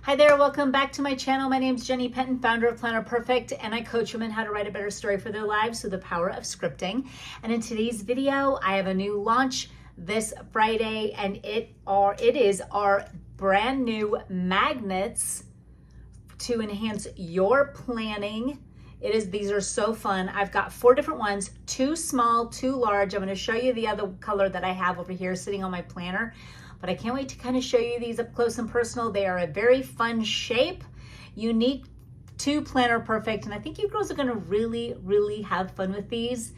Hi there, welcome back to my channel. My name is Jenny Penton, founder of Planner Perfect, and I coach women how to write a better story for their lives through the power of scripting. And in today's video, I have a new launch this Friday, and it is our brand new magnets to enhance your planning. These are so fun. I've got 4 different ones, 2 small, 2 large. I'm going to show you the other color that I have over here sitting on my planner. But I can't wait to kind of show you these up close and personal. They are a very fun shape, unique to Planner Perfect. And I think you girls are gonna really, really have fun with these.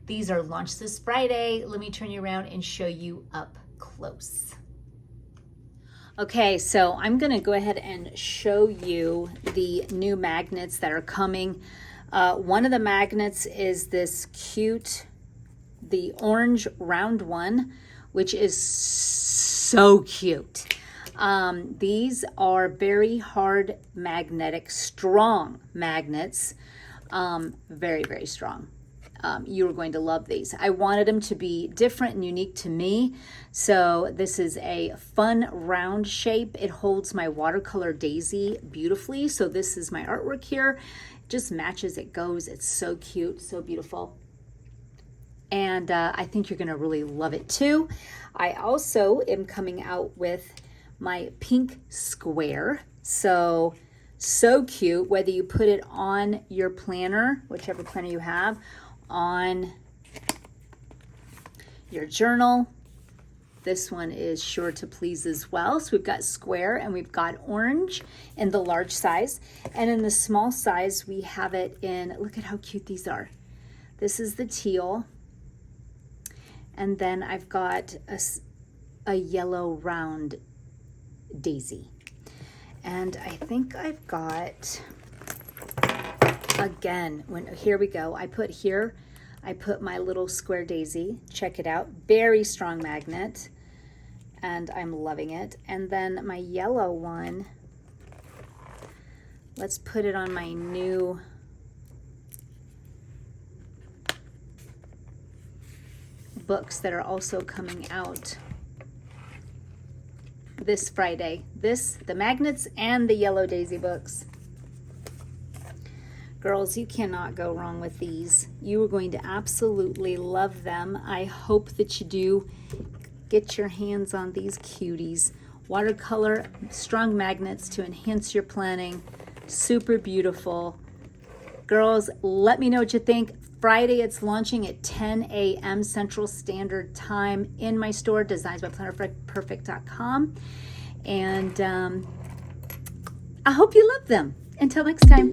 These are launched this Friday. Let me turn you around and show you up close. Okay, so I'm gonna go ahead and show you the new magnets that are coming. One of the magnets is this cute, the orange round one, which is so cute. These are very hard magnetic, strong magnets. Very, very strong. You are going to love these. I wanted them to be different and unique to me. So this is a fun round shape. It holds my watercolor daisy beautifully. So this is my artwork here. It just matches, it goes. It's so cute, so beautiful. And I think you're gonna really love it too. I also am coming out with my pink square. So cute, whether you put it on your planner, whichever planner you have, on your journal. This one is sure to please as well. So we've got square and we've got orange in the large size. And in the small size, we have it in, look at how cute these are. This is the teal. And then I've got a yellow round daisy. And I think I've got, again, here we go. I put my little square daisy. Check it out. Very strong magnet. And I'm loving it. And then my yellow one, let's put it on my new books that are also coming out this Friday. The magnets and the yellow daisy books. Girls, you cannot go wrong with these. You are going to absolutely love them. I hope that you do. Get your hands on these cuties. Watercolor, strong magnets to enhance your planning. Super beautiful. Girls, let me know what you think. Friday, it's launching at 10 a.m. Central Standard Time in my store, designsbyplannerperfect.com. And I hope you love them. Until next time.